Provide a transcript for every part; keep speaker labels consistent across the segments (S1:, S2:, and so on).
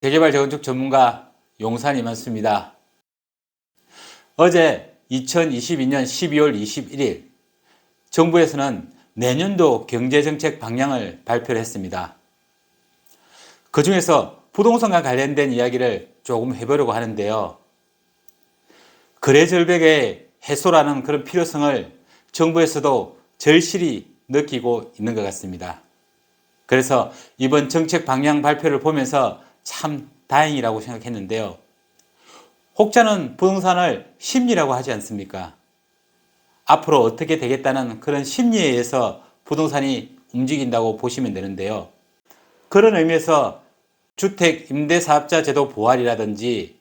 S1: 재개발 재건축 전문가 용산 이만수입니다. 어제 2022년 12월 21일 정부에서는 내년도 경제정책 방향을 발표를 했습니다. 그 중에서 부동산과 관련된 이야기를 조금 해보려고 하는데요. 거래 절벽의 해소라는 그런 필요성을 정부에서도 절실히 느끼고 있는 것 같습니다. 그래서 이번 정책 방향 발표를 보면서 참 다행이라고 생각했는데요. 혹자는 부동산을 심리라고 하지 않습니까? 앞으로 어떻게 되겠다는 그런 심리에 의해서 부동산이 움직인다고 보시면 되는데요. 그런 의미에서 주택 임대사업자 제도 보완이라든지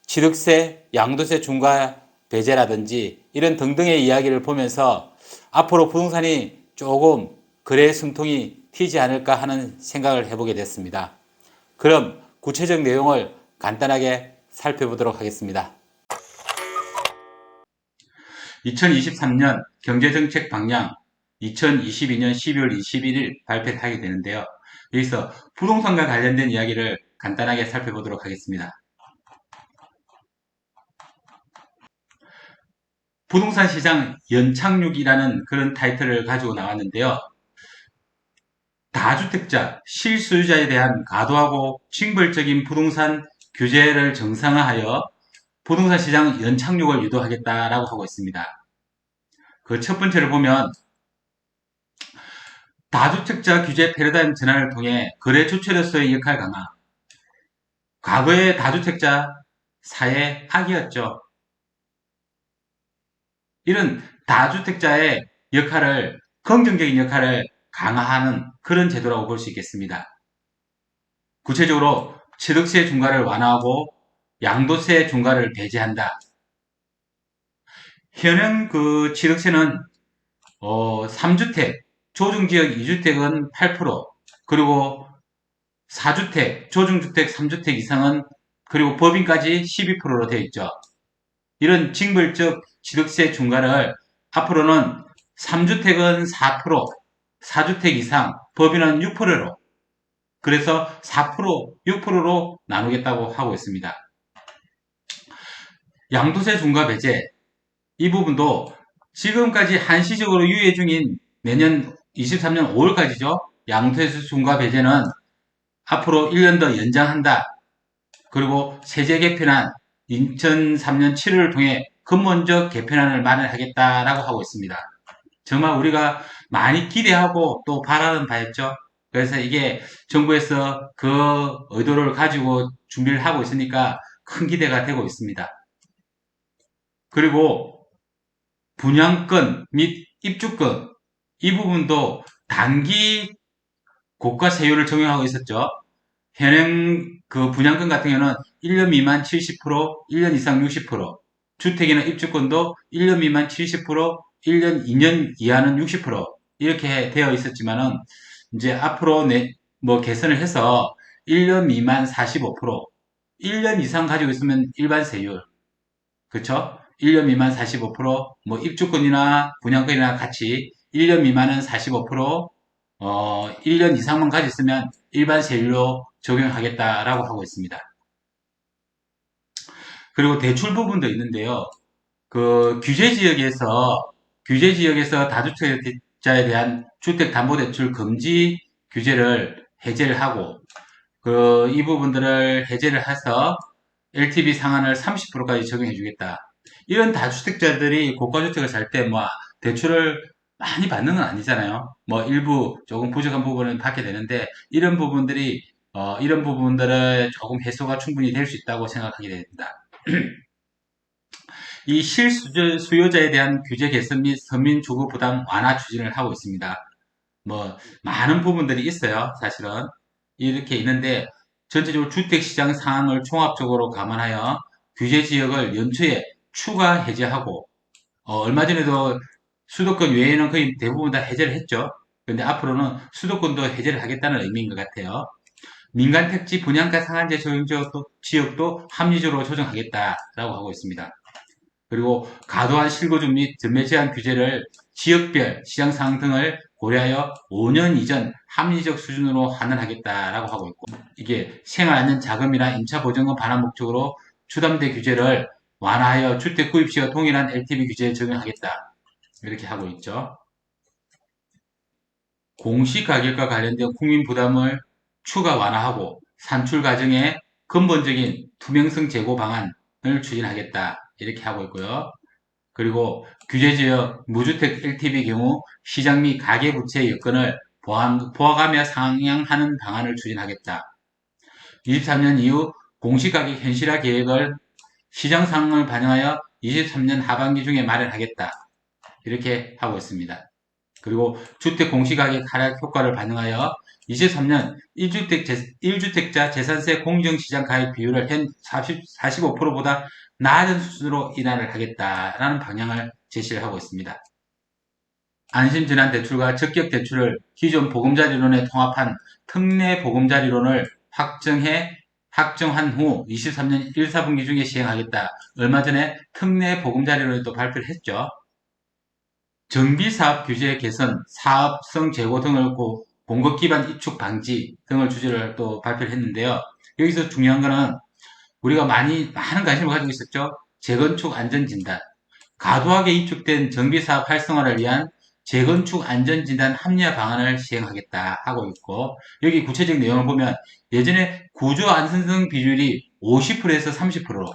S1: 취득세, 양도세 중과 배제라든지 이런 등등의 이야기를 보면서 앞으로 부동산이 조금 거래 숨통이 튀지 않을까 하는 생각을 해보게 됐습니다. 그럼 구체적 내용을 간단하게 살펴보도록 하겠습니다. 2023년 경제정책 방향 2022년 12월 21일 발표를 하게 되는데요. 여기서 부동산과 관련된 이야기를 간단하게 살펴보도록 하겠습니다. 부동산 시장 연착륙이라는 그런 타이틀을 가지고 나왔는데요. 다주택자, 실소유자에 대한 과도하고 징벌적인 부동산 규제를 정상화하여 부동산 시장 연착륙을 유도하겠다라고 하고 있습니다. 그 첫 번째를 보면 다주택자 규제 패러다임 전환을 통해 거래 주체로서의 역할 강화. 과거의 다주택자 사회 악이었죠. 이런 다주택자의 역할을, 긍정적인 역할을 강화하는 그런 제도라고 볼 수 있겠습니다. 구체적으로 취득세 중과를 완화하고 양도세 중과를 배제한다. 현행 그 취득세는 3주택, 조중지역 2주택은 8%, 그리고 4주택, 조중주택 3주택 이상은, 그리고 법인까지 12%로 되어 있죠. 이런 징벌적 취득세 중과를 앞으로는 3주택은 4%, 4주택 이상, 법인은 6%로, 그래서 4%, 6%로 나누겠다고 하고 있습니다. 양도세 중과 배제, 이 부분도 지금까지 한시적으로 유예 중인 내년 23년 5월까지죠. 양도세 중과 배제는 앞으로 1년 더 연장한다. 그리고 세제 개편안 2003년 7월을 통해 근본적 개편안을 마련하겠다라고 하고 있습니다. 정말 우리가 많이 기대하고 또 바라는 바였죠. 그래서 이게 정부에서 그 의도를 가지고 준비를 하고 있으니까 큰 기대가 되고 있습니다. 그리고 분양권 및 입주권, 이 부분도 단기 고가 세율을 적용하고 있었죠. 현행 그 분양권 같은 경우는 1년 미만 70%, 1년 이상 60%, 주택이나 입주권도 1년 미만 70%, 1년, 2년 이하는 60% 이렇게 되어 있었지만은 이제 앞으로 뭐 개선을 해서 1년 미만 45%, 1년 이상 가지고 있으면 일반 세율, 그쵸? 1년 미만 45%, 뭐 입주권이나 분양권이나 같이 1년 미만은 45%, 1년 이상만 가졌으면 일반 세율로 적용하겠다라고 하고 있습니다. 그리고 대출 부분도 있는데요. 그 규제 지역에서 다주택자에 대한 주택담보대출 금지 규제를 해제를 하고, 이 부분들을 해제를 해서 LTV 상한을 30%까지 적용해 주겠다. 이런 다주택자들이 고가주택을 살 때 뭐 대출을 많이 받는 건 아니잖아요. 뭐 일부 조금 부족한 부분은 받게 되는데 이런 부분들이 이런 부분들을 조금 해소가 충분히 될 수 있다고 생각하게 됩니다. 이 실수요자에 대한 규제 개선 및 서민 주거 부담 완화 추진을 하고 있습니다. 뭐 많은 부분들이 있어요. 사실은 이렇게 있는데 전체적으로 주택시장 상황을 종합적으로 감안하여 규제 지역을 연초에 추가 해제하고, 얼마 전에도 수도권 외에는 거의 대부분 다 해제를 했죠. 근데 앞으로는 수도권도 해제를 하겠다는 의미인 것 같아요. 민간 택지 분양가 상한제 적용 지역도 합리적으로 조정하겠다라고 하고 있습니다. 그리고 과도한 실거주 및 전매 제한 규제를 지역별 시장 상황 등을 고려하여 5년 이전 합리적 수준으로 환원하겠다라고 하고 있고, 이게 생활안전자금이나 임차보증금 반환 목적으로 추담대 규제를 완화하여 주택 구입 시와 동일한 LTV 규제에 적용하겠다, 이렇게 하고 있죠. 공시가격과 관련된 국민 부담을 추가 완화하고 산출 과정의 근본적인 투명성 제고 방안을 추진하겠다, 이렇게 하고 있고요. 그리고 규제지역 무주택 LTV 경우 시장 및 가계부채 여건을 보아가며 상향하는 방안을 추진하겠다. 23년 이후 공시가격 현실화 계획을 시장 상황을 반영하여 23년 하반기 중에 마련하겠다, 이렇게 하고 있습니다. 그리고 주택 공시가격 하락 효과를 반영하여 23년 1주택자 재산세 공정시장 가입 비율을 현 45%보다 낮은 수준으로 인하를 하겠다라는 방향을 제시를 하고 있습니다. 안심전환대출과 적격대출을 기존 보금자리론에 통합한 특례보금자리론을 확정한 후 23년 1, 4분기 중에 시행하겠다. 얼마 전에 특례보금자리론을 또 발표를 했죠. 정비사업 규제 개선, 사업성 제고 등을 공급 기반 입축 방지 등을 주제를 또 발표를 했는데요. 여기서 중요한 거는 우리가 많은 관심을 가지고 있었죠. 재건축 안전진단. 과도하게 입축된 정비사업 활성화를 위한 재건축 안전진단 합리화 방안을 시행하겠다 하고 있고, 여기 구체적 내용을 보면 예전에 구조 안전성 비율이 50%에서 30%로,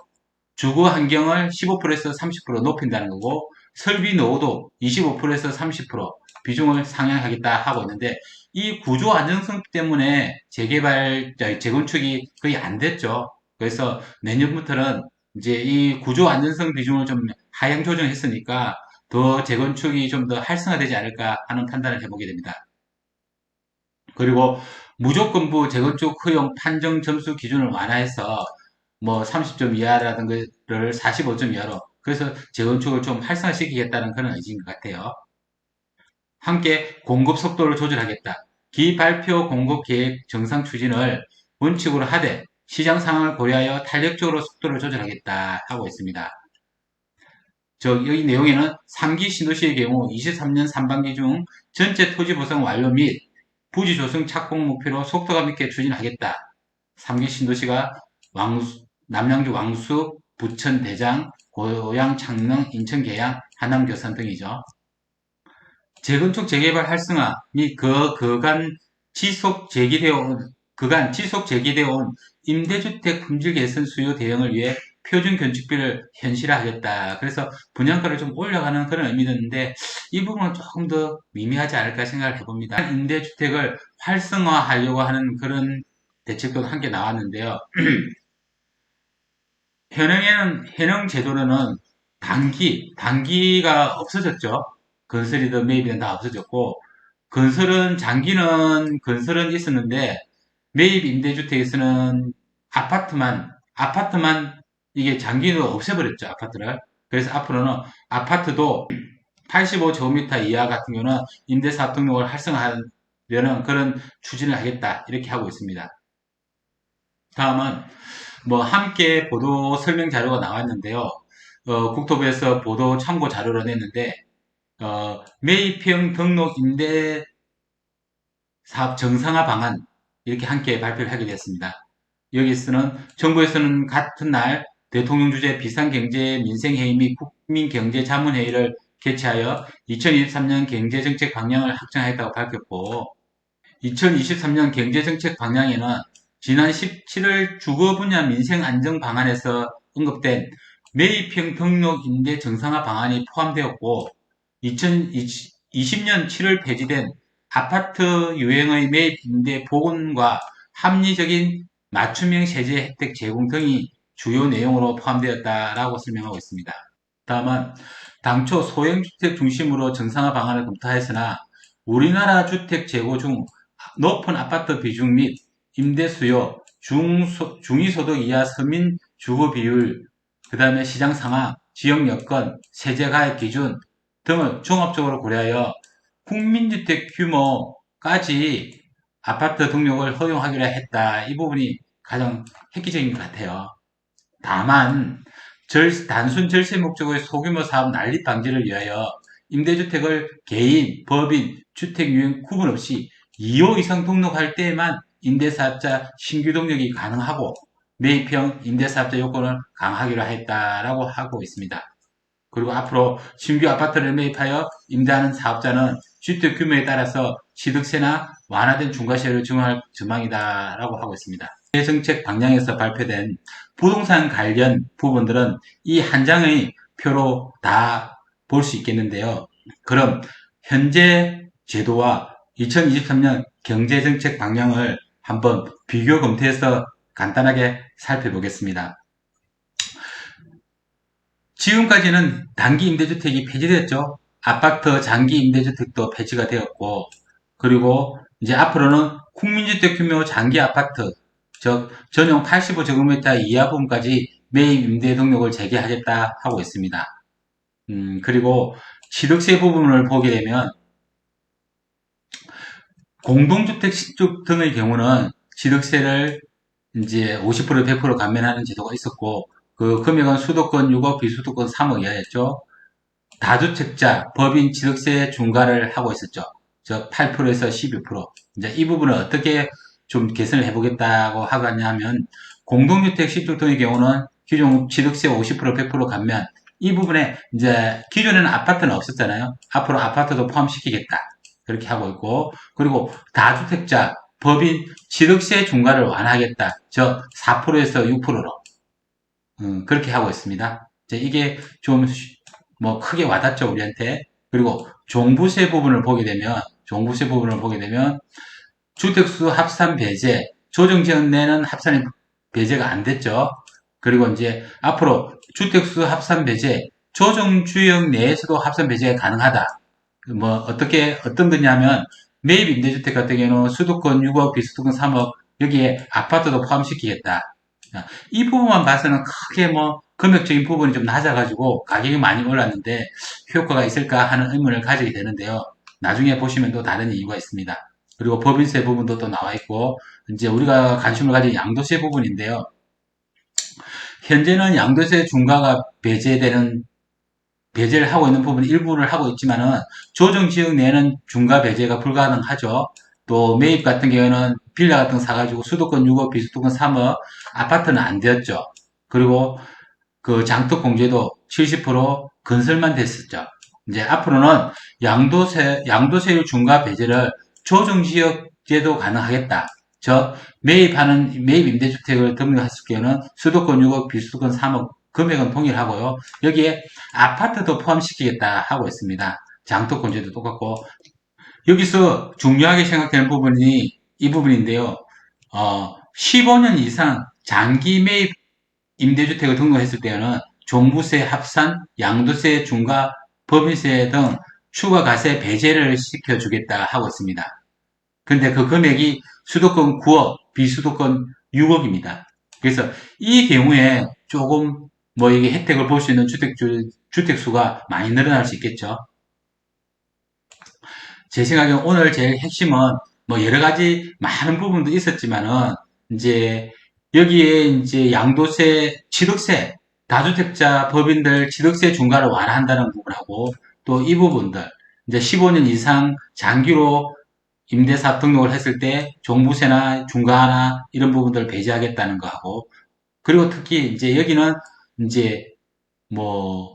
S1: 주거 환경을 15%에서 30% 높인다는 거고, 설비 노후도 25%에서 30% 비중을 상향하겠다 하고 있는데, 이 구조 안정성 때문에 재건축이 거의 안 됐죠. 그래서 내년부터는 이제 이 구조 안정성 비중을 좀 하향 조정했으니까 더 재건축이 좀 더 활성화되지 않을까 하는 판단을 해보게 됩니다. 그리고 무조건부 재건축 허용 판정 점수 기준을 완화해서 뭐 30점 이하라든 거를 45점 이하로, 그래서 재건축을 좀 활성화시키겠다는 그런 의지인 것 같아요. 함께 공급 속도를 조절하겠다. 기발표 공급 계획 정상 추진을 원칙으로 하되 시장 상황을 고려하여 탄력적으로 속도를 조절하겠다 하고 있습니다. 여기 내용에는 3기 신도시의 경우 23년 3반기 중 전체 토지 보상 완료 및 부지 조성 착공 목표로 속도감 있게 추진하겠다. 3기 신도시가 남양주 왕숙, 부천 대장, 고양 창릉, 인천 계양, 하남 교산 등이죠. 재건축 재개발 활성화 및 그간 지속 제기되어 온 임대주택 품질 개선 수요 대응을 위해 표준 건축비를 현실화하겠다. 그래서 분양가를 좀 올려가는 그런 의미도 있는데, 이 부분은 조금 더 미미하지 않을까 생각을 해봅니다. 임대주택을 활성화하려고 하는 그런 대책도 함께 나왔는데요. 현행 제도로는 단기가 없어졌죠. 건설이든 매입이든 다 없어졌고, 건설은 있었는데, 매입 임대주택에서는 아파트만 이게 장기로 없애버렸죠, 아파트를. 그래서 앞으로는 아파트도 85제곱미터 이하 같은 경우는 임대사업 등록을 활성화하려는 그런 추진을 하겠다, 이렇게 하고 있습니다. 다음은 뭐 함께 보도 설명 자료가 나왔는데요. 국토부에서 보도 참고 자료를 냈는데, 매입형 등록 임대 사업 정상화 방안, 이렇게 함께 발표를 하게 됐습니다. 정부에서는 같은 날 대통령 주재 비상경제 민생회의 및 국민경제자문회의를 개최하여 2023년 경제정책 방향을 확정하였다고 밝혔고, 2023년 경제정책 방향에는 지난 17월 주거 분야 민생 안정 방안에서 언급된 매입형 등록 임대 정상화 방안이 포함되었고, 2020년 7월 폐지된 아파트 유형의 매입 임대 복원과 합리적인 맞춤형 세제 혜택 제공 등이 주요 내용으로 포함되었다라고 설명하고 있습니다. 다음은 당초 소형주택 중심으로 정상화 방안을 검토하였으나 우리나라 주택 재고 중 높은 아파트 비중 및 임대 수요, 중위소득 이하 서민 주거 비율, 그 다음에 시장 상황, 지역 여건, 세제 가액 기준 등을 종합적으로 고려하여 국민주택 규모까지 아파트 등록을 허용하기로 했다. 이 부분이 가장 획기적인 것 같아요. 다만 단순 절세 목적의 소규모 사업 난립 방지를 위하여 임대주택을 개인, 법인, 주택유형 구분 없이 2호 이상 등록할 때에만 임대사업자 신규 등록이 가능하고 매입형 임대사업자 요건을 강화하기로 했다라고 하고 있습니다. 그리고 앞으로 신규 아파트를 매입하여 임대하는 사업자는 주택 규모에 따라서 취득세나 완화된 중과세를 적용할 전망이다라고 하고 있습니다. 정책 방향에서 발표된 부동산 관련 부분들은 이 한 장의 표로 다 볼 수 있겠는데요. 그럼 현재 제도와 2023년 경제정책 방향을 한번 비교 검토해서 간단하게 살펴보겠습니다. 지금까지는 단기 임대주택이 폐지됐죠. 아파트 장기 임대주택도 폐지가 되었고, 그리고 이제 앞으로는 국민주택 규모 장기 아파트, 즉 전용 85제곱미터 이하 부분까지 매입 임대 등록을 재개하겠다 하고 있습니다. 그리고 취득세 부분을 보게 되면 공동주택 신축 등의 경우는 취득세를 이제 50% 100% 감면하는 제도가 있었고, 그 금액은 수도권 6억, 비수도권 3억 이하였죠. 다주택자, 법인 취득세 중과를 하고 있었죠. 즉 8%에서 12%. 이제 이 부분을 어떻게 좀 개선을 해보겠다고 하겠냐면, 공동주택 신축 등의 경우는 기존 취득세 50% 100% 감면, 이 부분에 이제 기존에는 아파트는 없었잖아요. 앞으로 아파트도 포함시키겠다. 그렇게 하고 있고, 그리고 다주택자, 법인 취득세 중과를 완화하겠다. 즉 4%에서 6%로 그렇게 하고 있습니다. 이게 좀 뭐 크게 와닿죠, 우리한테. 그리고 종부세 부분을 보게 되면 주택수 합산 배제, 조정지역 내는 합산이 배제가 안 됐죠. 그리고 이제 앞으로 주택수 합산 배제, 조정지역 내에서도 합산 배제가 가능하다. 뭐 어떤 거냐면 매입 임대주택 같은 경우는 수도권 6억, 비수도권 3억 여기에 아파트도 포함시키겠다. 이 부분만 봐서는 크게 뭐 금액적인 부분이 좀 낮아가지고 가격이 많이 올랐는데 효과가 있을까 하는 의문을 가지게 되는데요. 나중에 보시면 또 다른 이유가 있습니다. 그리고 법인세 부분도 또 나와 있고, 이제 우리가 관심을 가진 양도세 부분인데요. 현재는 양도세 중과가 배제를 하고 있는 부분 일부를 하고 있지만은 조정지역 내는 중과 배제가 불가능하죠. 또 매입 같은 경우는 빌라 같은 거 사가지고 수도권 6억, 비수도권 3억, 아파트는 안 되었죠. 그리고 그 장특공제도 70% 건설만 됐었죠. 이제 앞으로는 양도세율 중과 배제를 조정지역제도 가능하겠다. 매입 임대주택을 등록했을 경우는 수도권 6억, 비수도권 3억, 금액은 동일하고요. 여기에 아파트도 포함시키겠다 하고 있습니다. 장특공제도 똑같고, 여기서 중요하게 생각되는 부분이 이 부분인데요. 15년 이상 장기 매입 임대주택을 등록했을 때는 종부세 합산, 양도세 중과 법인세 등 추가 과세 배제를 시켜주겠다 하고 있습니다. 근데 그 금액이 수도권 9억, 비수도권 6억입니다. 그래서 이 경우에 조금 뭐 이게 혜택을 볼 수 있는 주택수가 많이 늘어날 수 있겠죠. 제 생각에 오늘 제일 핵심은 뭐 여러 가지 많은 부분도 있었지만은 이제 여기에 이제 양도세, 취득세, 다주택자 법인들 취득세 중과를 완화한다는 부분하고 또 이 부분들 이제 15년 이상 장기로 임대사업 등록을 했을 때 종부세나 중과나 이런 부분들을 배제하겠다는 거하고, 그리고 특히 이제 여기는 이제 뭐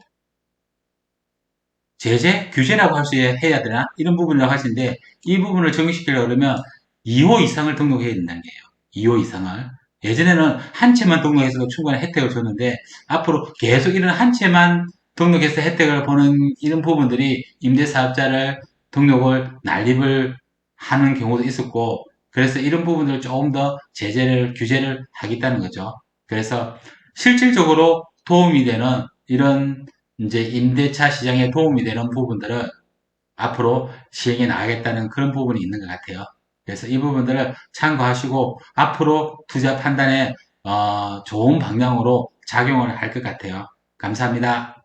S1: 제재? 규제라고 해야 되나? 이런 부분이라고 하시는데, 이 부분을 적용시키려고 그러면 2호 이상을 등록해야 된다는 거예요. 2호 이상을. 예전에는 한 채만 등록해서도 충분히 혜택을 줬는데, 앞으로 계속 이런 한 채만 등록해서 혜택을 보는 이런 부분들이 임대사업자를 등록을 난립을 하는 경우도 있었고, 그래서 이런 부분들을 조금 더 규제를 하겠다는 거죠. 그래서 실질적으로 도움이 되는 이런 이제 임대차 시장에 도움이 되는 부분들을 앞으로 시행해 나가겠다는 그런 부분이 있는 것 같아요. 그래서 이 부분들을 참고하시고 앞으로 투자 판단에 좋은 방향으로 작용을 할 것 같아요. 감사합니다.